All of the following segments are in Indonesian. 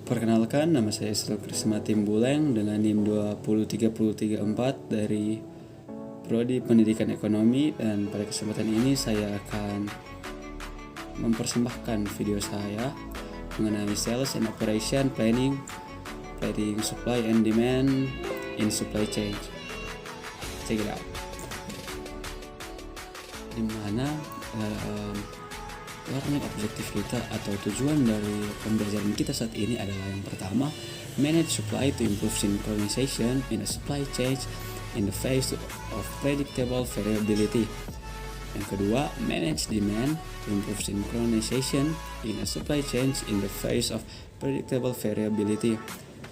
Perkenalkan, nama saya Isro Krisma Timbuleng dengan NIM 20334 dari Prodi Pendidikan Ekonomi, dan pada kesempatan ini saya akan mempersembahkan video saya mengenai Sales and Operation Planning Supply and Demand in Supply Chain. Check it out. Dimana learning objektif kita atau tujuan dari pembelajaran kita saat ini adalah yang pertama, manage supply to improve synchronization in a supply chain in the face of predictable variability. Yang kedua, manage demand to improve synchronization in a supply chain in the face of predictable variability.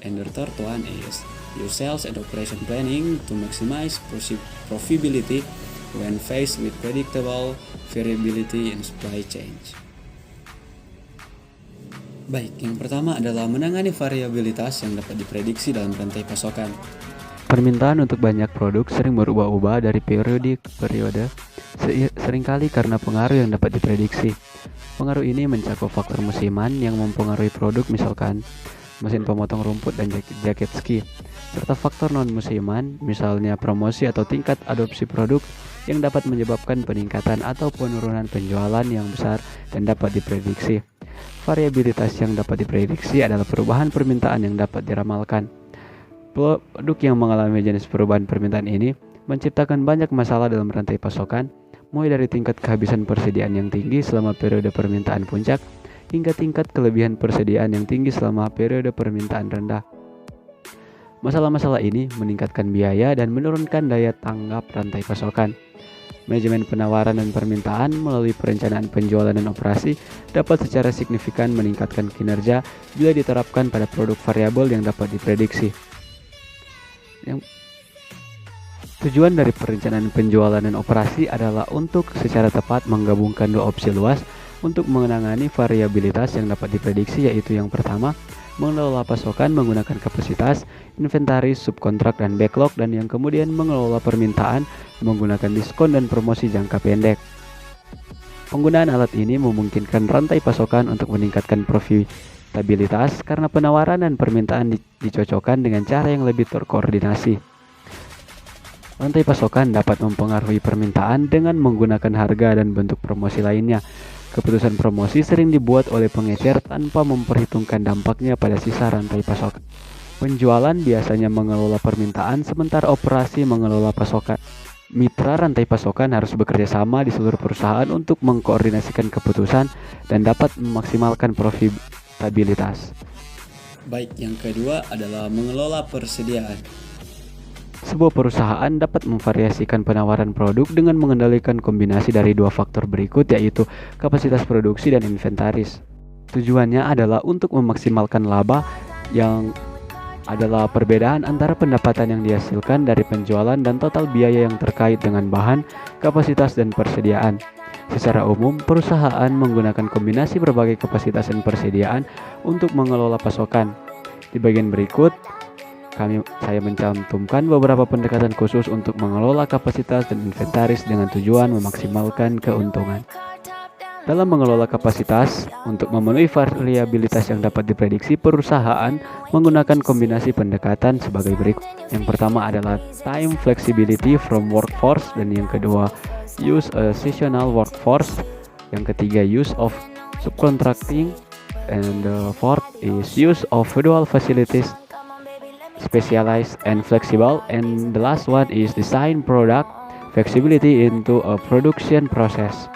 And the third one is use sales and operation planning to maximize profitability when faced with predictable variability in supply chain. Baik, yang pertama adalah menangani variabilitas yang dapat diprediksi dalam rantai pasokan. Permintaan untuk banyak produk sering berubah-ubah dari periode ke periode, seringkali karena pengaruh yang dapat diprediksi. Pengaruh ini mencakup faktor musiman yang mempengaruhi produk, misalkan mesin pemotong rumput dan jaket ski, serta faktor non-musiman, misalnya promosi atau tingkat adopsi produk yang dapat menyebabkan peningkatan atau penurunan penjualan yang besar dan dapat diprediksi. Variabilitas yang dapat diprediksi adalah perubahan permintaan yang dapat diramalkan. Produk yang mengalami jenis perubahan permintaan ini menciptakan banyak masalah dalam rantai pasokan, mulai dari tingkat kehabisan persediaan yang tinggi selama periode permintaan puncak, hingga tingkat kelebihan persediaan yang tinggi selama periode permintaan rendah. Masalah-masalah ini meningkatkan biaya dan menurunkan daya tanggap rantai pasokan. Manajemen penawaran dan permintaan melalui perencanaan penjualan dan operasi dapat secara signifikan meningkatkan kinerja bila diterapkan pada produk variabel yang dapat diprediksi. Tujuan dari perencanaan penjualan dan operasi adalah untuk secara tepat menggabungkan dua opsi luas untuk menangani variabilitas yang dapat diprediksi, yaitu yang pertama, mengelola pasokan menggunakan kapasitas, inventaris, subkontrak, dan backlog, dan yang kemudian mengelola permintaan menggunakan diskon dan promosi jangka pendek. Penggunaan alat ini memungkinkan rantai pasokan untuk meningkatkan profitabilitas karena penawaran dan permintaan dicocokkan dengan cara yang lebih terkoordinasi. Rantai pasokan dapat mempengaruhi permintaan dengan menggunakan harga dan bentuk promosi lainnya. Keputusan promosi sering dibuat oleh pengecer tanpa memperhitungkan dampaknya pada sisa rantai pasokan. Penjualan biasanya mengelola permintaan, sementara operasi mengelola pasokan. Mitra rantai pasokan harus bekerja sama di seluruh perusahaan untuk mengkoordinasikan keputusan dan dapat memaksimalkan profitabilitas. Baik, yang kedua adalah mengelola persediaan. Sebuah perusahaan dapat memvariasikan penawaran produk dengan mengendalikan kombinasi dari dua faktor berikut, yaitu kapasitas produksi dan inventaris. Tujuannya adalah untuk memaksimalkan laba, yang adalah perbedaan antara pendapatan yang dihasilkan dari penjualan dan total biaya yang terkait dengan bahan, kapasitas, dan persediaan. Secara umum, perusahaan menggunakan kombinasi berbagai kapasitas dan persediaan untuk mengelola pasokan. Di bagian berikut, saya mencantumkan beberapa pendekatan khusus untuk mengelola kapasitas dan inventaris dengan tujuan memaksimalkan keuntungan. Dalam mengelola kapasitas, untuk memenuhi variabilitas yang dapat diprediksi, perusahaan menggunakan kombinasi pendekatan sebagai berikut. Yang pertama adalah time flexibility from workforce, dan yang kedua use a seasonal workforce. Yang ketiga use of subcontracting, and the fourth is use of dual facilities, specialized and flexible, and the last one is design product flexibility into a production process.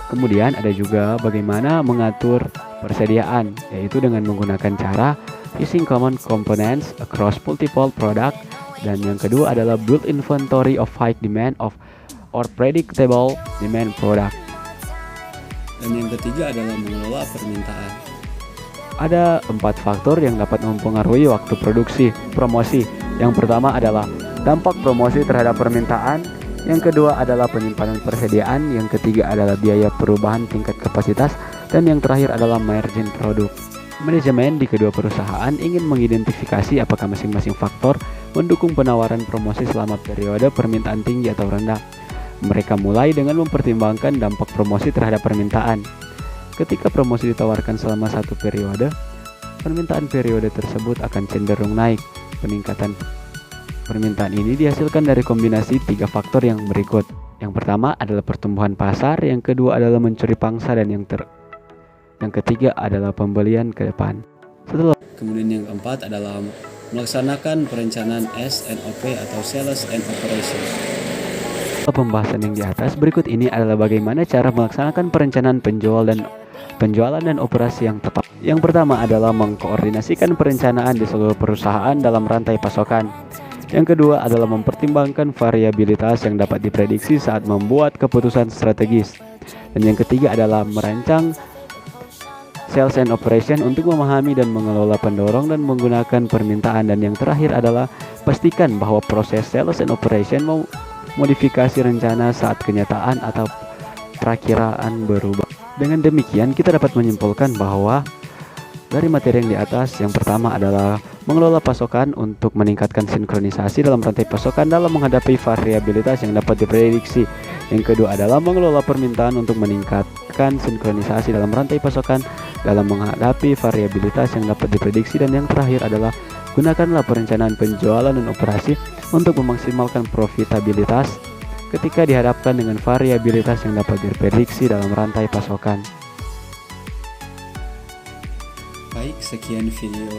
Kemudian ada juga bagaimana mengatur persediaan, yaitu dengan menggunakan cara using common components across multiple product, dan yang kedua adalah build inventory of high demand of or predictable demand product. Dan yang ketiga adalah mengelola permintaan. Ada 4 faktor yang dapat mempengaruhi waktu produksi promosi. Yang pertama adalah dampak promosi terhadap permintaan. Yang kedua adalah penyimpanan persediaan. Yang ketiga adalah biaya perubahan tingkat kapasitas. Dan yang terakhir adalah margin produk. Manajemen di kedua perusahaan ingin mengidentifikasi apakah masing-masing faktor mendukung penawaran promosi selama periode permintaan tinggi atau rendah. Mereka mulai dengan mempertimbangkan dampak promosi terhadap permintaan. Ketika promosi ditawarkan selama satu periode, permintaan periode tersebut akan cenderung naik. Peningkatan permintaan ini dihasilkan dari kombinasi 3 faktor yang berikut. Yang pertama adalah pertumbuhan pasar, yang kedua adalah mencuri pangsa, dan yang ketiga adalah pembelian ke depan. Kemudian yang keempat adalah melaksanakan perencanaan S&OP atau Sales and Operation. Pembahasan yang di atas, berikut ini adalah bagaimana cara melaksanakan perencanaan penjualan dan operasi yang tepat. Yang pertama adalah mengkoordinasikan perencanaan di seluruh perusahaan dalam rantai pasokan. Yang kedua adalah mempertimbangkan variabilitas yang dapat diprediksi saat membuat keputusan strategis. Dan yang ketiga adalah merancang Sales and Operation untuk memahami dan mengelola pendorong dan menggunakan permintaan. Dan yang terakhir adalah pastikan bahwa proses Sales and Operation modifikasi rencana saat kenyataan atau perakiraan berubah. Dengan demikian kita dapat menyimpulkan bahwa dari materi yang di atas, yang pertama adalah mengelola pasokan untuk meningkatkan sinkronisasi dalam rantai pasokan dalam menghadapi variabilitas yang dapat diprediksi. Yang kedua adalah mengelola permintaan untuk meningkatkan sinkronisasi dalam rantai pasokan dalam menghadapi variabilitas yang dapat diprediksi. Dan yang terakhir adalah gunakanlah perencanaan penjualan dan operasi untuk memaksimalkan profitabilitas ketika dihadapkan dengan variabilitas yang dapat diprediksi dalam rantai pasokan. Baik, sekian video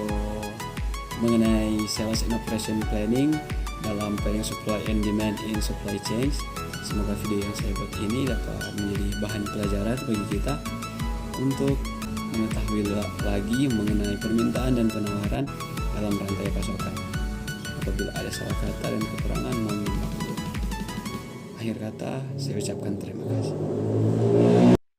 mengenai Sales and Operation Planning dalam planning supply and demand in supply chain. Semoga video yang saya buat ini dapat menjadi bahan pelajaran bagi kita untuk mengetahui lagi mengenai permintaan dan penawaran dalam rantai pasokan. Apabila ada salah kata dan kekurangan, mohon maklum. Akhir kata, saya ucapkan terima kasih.